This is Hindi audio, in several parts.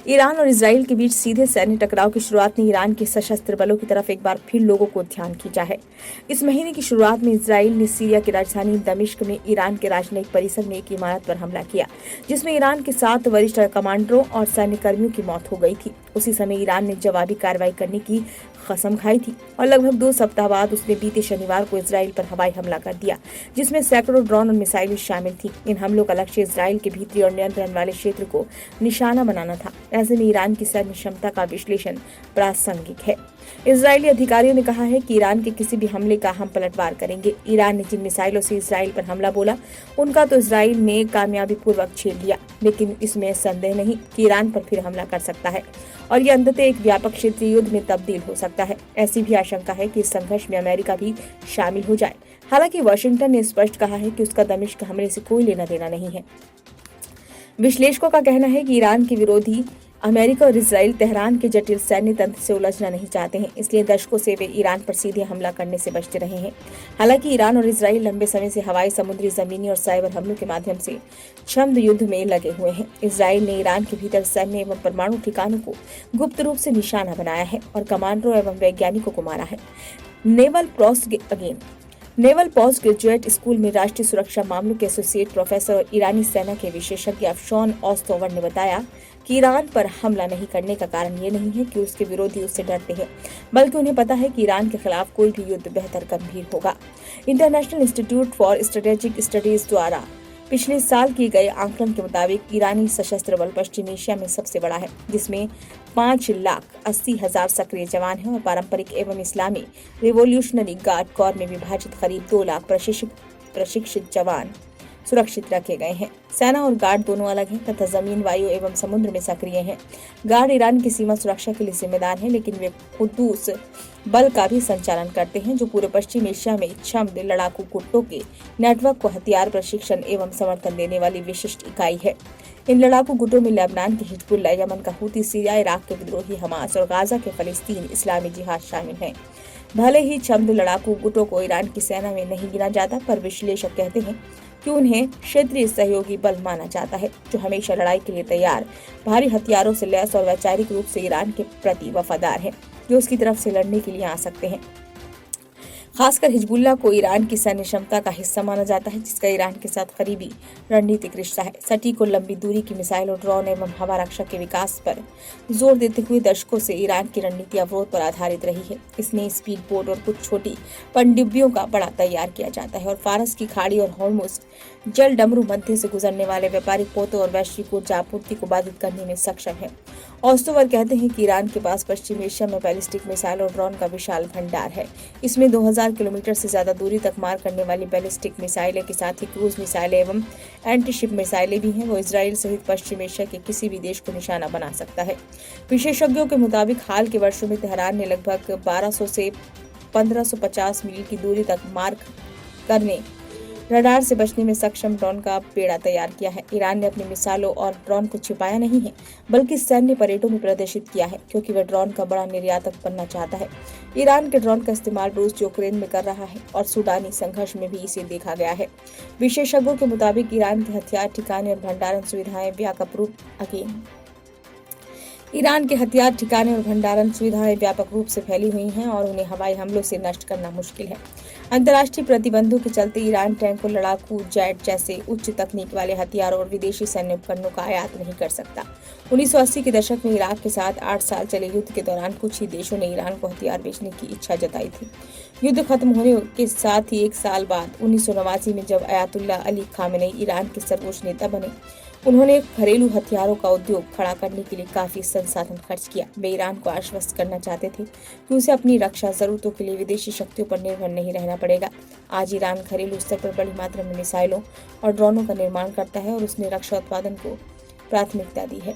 ईरान और इसराइल के बीच सीधे सैन्य टकराव की शुरुआत ने ईरान के सशस्त्र बलों की तरफ एक बार फिर लोगों को ध्यान खींचा है। इस महीने की शुरुआत में इसराइल ने सीरिया की राजधानी दमिश्क में ईरान के राजनयिक परिसर में एक इमारत पर हमला किया, जिसमें ईरान के 7 वरिष्ठ कमांडरों और सैन्य कर्मियों की मौत हो गई थी। उसी समय ईरान ने जवाबी कार्रवाई करने की कसम खाई थी और लगभग 2 सप्ताह बाद उसने बीते शनिवार को इसराइल पर हवाई हमला कर दिया, जिसमें सैकड़ों ड्रोन और मिसाइलें शामिल थी। इन हमलों का लक्ष्य इसराइल के भीतरी और नियंत्रण वाले क्षेत्र को निशाना बनाना था। ऐसे में ईरान की सैन्य क्षमता का विश्लेषण प्रासंगिक है। इजरायली अधिकारियों ने कहा है कि ईरान के किसी भी हमले का हम पलटवार करेंगे। ईरान ने जिन मिसाइलों से इसराइल पर हमला बोला, उनका तो इसराइल ने कामयाबी पूर्वक छेड़ लिया, लेकिन इसमें संदेह नहीं कि ईरान पर फिर हमला कर सकता है और ये अंततः एक व्यापक क्षेत्रीय युद्ध में तब्दील हो सकता है। ऐसी भी आशंका है कि इस संघर्ष में अमेरिका भी शामिल हो जाए। हालांकि वाशिंगटन ने स्पष्ट कहा है कि उसका दमिश्क हमले से कोई लेना देना नहीं है। विश्लेषकों का कहना है कि ईरान के विरोधी अमेरिका और इसराइल तेहरान के जटिल सैन्य तंत्र से उलझना नहीं चाहते हैं, इसलिए दशकों से वे ईरान पर सीधे हमला करने से बचते रहे हैं। हालांकि ईरान और इसराइल लंबे समय से हवाई, समुद्री, जमीनी और साइबर हमलों के माध्यम से छद्म युद्ध में लगे हुए हैं। इसराइल ने ईरान के भीतर सैन्य एवं परमाणु ठिकानों को गुप्त रूप से निशाना बनाया है और कमांडरों एवं वैज्ञानिकों को मारा है। नेवल पोस्ट ग्रेजुएट स्कूल में राष्ट्रीय सुरक्षा मामलों के एसोसिएट प्रोफेसर और ईरानी सेना के विशेषज्ञ अफशौन ओस्तोवर ने बताया कि ईरान पर हमला नहीं करने का कारण ये नहीं है कि उसके विरोधी उससे डरते हैं, बल्कि उन्हें पता है कि ईरान के खिलाफ कोई भी युद्ध बेहतर गंभीर होगा। International institute for strategic studies द्वारा पिछले साल किए गए आंकलन के मुताबिक ईरानी सशस्त्र बल पश्चिम एशिया में सबसे बड़ा है, जिसमें 5,80,000 सक्रिय जवान हैं और पारंपरिक एवं इस्लामी रिवोल्यूशनरी गार्ड कॉर में विभाजित करीब 2 लाख प्रशिक्षित जवान सुरक्षित रखे गए हैं। सेना और गार्ड दोनों अलग हैं तथा जमीन, वायु एवं समुद्र में सक्रिय हैं। गार्ड ईरान की सीमा सुरक्षा के लिए जिम्मेदार हैं, लेकिन वे खुदूस बल का भी संचालन करते हैं, जो पूरे पश्चिम एशिया में छद्म लड़ाकू गुटों के नेटवर्क को हथियार, प्रशिक्षण एवं समर्थन देने वाली विशिष्ट इकाई है। इन लड़ाकू गुटों में लेबनान के हिजबुल्लाह, यमन का हूती, सीरिया, इराक के विद्रोही हमास और गाजा के फलस्तीन इस्लामी जिहाद शामिल हैं। भले ही छद्म लड़ाकू गुटों को ईरान की सेना में नहीं गिना जाता, पर विश्लेषक कहते हैं कि उन्हें क्षेत्रीय सहयोगी बल माना जाता है, जो हमेशा लड़ाई के लिए तैयार, भारी हथियारों से लैस और वैचारिक रूप से ईरान के प्रति वफादार हैं, जो उसकी तरफ से लड़ने के लिए आ सकते हैं। खासकर हिजबुल्लाह को ईरान की सैन्य क्षमता का हिस्सा माना जाता है, जिसका ईरान के साथ करीबी रणनीतिक रिश्ता है। सटीक और लंबी दूरी की मिसाइलों, ड्रोन एवं हवा रक्षा के विकास पर जोर देते हुए दशकों से ईरान की रणनीति अवरोध पर आधारित रही है। इसमें स्पीड बोट और कुछ छोटी पनडुब्बियों का बड़ा तैयार किया जाता है और फारस की खाड़ी और हॉर्मुज जल डमरू मध्य से गुजरने वाले व्यापारिक पोतों और वैश्विक ऊर्जा आपूर्ति को बाधित करने में सक्षम है। ओस्तोवर कहते हैं कि ईरान के पास पश्चिम एशिया में बैलिस्टिक मिसाइल और ड्रोन का विशाल भंडार है। इसमें 2000 किलोमीटर से ज्यादा दूरी तक मार करने वाली बैलिस्टिक मिसाइलें के साथ ही क्रूज मिसाइलें एवं एंटीशिप मिसाइलें भी हैं। वो इसराइल सहित पश्चिम एशिया के किसी भी देश को निशाना बना सकता है। विशेषज्ञों के मुताबिक हाल के वर्षों में तेहरान ने लगभग 1200 से 1550 मील की दूरी तक मार करने, रडार से बचने में सक्षम ड्रोन का बेड़ा तैयार किया है। ईरान ने अपनी मिसाइलों और ड्रोन को छिपाया नहीं है, बल्कि सैन्य परेडों में प्रदर्शित किया है, क्योंकि वह ड्रोन का बड़ा निर्यातक बनना चाहता है। ईरान के ड्रोन का इस्तेमाल रूस यूक्रेन में कर रहा है और सूडानी संघर्ष में भी इसे देखा गया है। विशेषज्ञों के मुताबिक ईरान के हथियार ठिकाने और भंडारण सुविधाएं ईरान के हथियार ठिकाने और भंडारण सुविधाएं व्यापक रूप से फैली हुई हैं और उन्हें हवाई हमलों से नष्ट करना मुश्किल है। अंतर्राष्ट्रीय प्रतिबंधों के चलते ईरान टैंकों, लड़ाकू जेट जैसे उच्च तकनीक वाले हथियारों और विदेशी सैन्य उपकरणों का आयात नहीं कर सकता। 1980 के दशक में इराक के साथ 8 साल चले युद्ध के दौरान कुछ ही देशों ने ईरान को हथियार बेचने की इच्छा जताई थी। युद्ध खत्म होने के साथ ही 1 साल बाद 1989 में जब अयातुल्लाह अली खामेनेई ईरान के सर्वोच्च नेता बने, उन्होंने घरेलू हथियारों का उद्योग खड़ा करने के लिए काफी संसाधन खर्च किया। वे ईरान को आश्वस्त करना चाहते थे कि उसे अपनी रक्षा जरूरतों के लिए विदेशी शक्तियों पर निर्भर नहीं रहना पड़ेगा। आज ईरान घरेलू स्तर पर बड़ी मात्रा में मिसाइलों और ड्रोनों का निर्माण करता है और उसने रक्षा उत्पादन को प्राथमिकता दी है।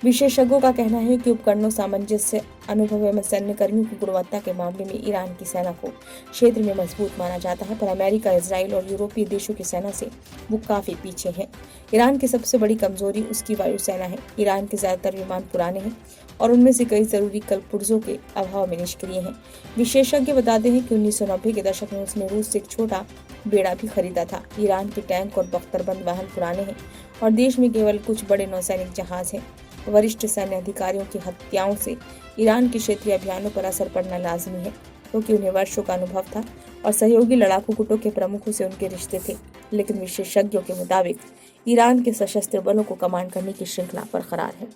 विशेषज्ञों का कहना है कि उपकरणों, सामंजस्य, अनुभव एवं सैन्य कर्मियों की गुणवत्ता के मामले में ईरान की सेना को क्षेत्र में मजबूत माना जाता है, पर अमेरिका, इजराइल और यूरोपीय देशों की सेना से वो काफी पीछे हैं। ईरान की सबसे बड़ी कमजोरी उसकी वायुसेना है। ईरान के ज्यादातर विमान पुराने हैं और उनमें से कई जरूरी कलपुर्जों के अभाव में निष्क्रिय हैं। विशेषज्ञ बताते हैं कि 1990 के दशक में उसने रूस से एक छोटा बेड़ा भी खरीदा था। ईरान के टैंक और बख्तरबंद वाहन पुराने हैं और देश में केवल कुछ बड़े नौसैनिक जहाज हैं। वरिष्ठ सैन्य अधिकारियों की हत्याओं से ईरान के क्षेत्रीय अभियानों पर असर पड़ना लाजमी है, क्योंकि उन्हें वर्षों का अनुभव था और सहयोगी लड़ाकू गुटों के प्रमुखों से उनके रिश्ते थे। लेकिन विशेषज्ञों के मुताबिक ईरान के सशस्त्र बलों को कमांड करने की श्रृंखला बरकरार है।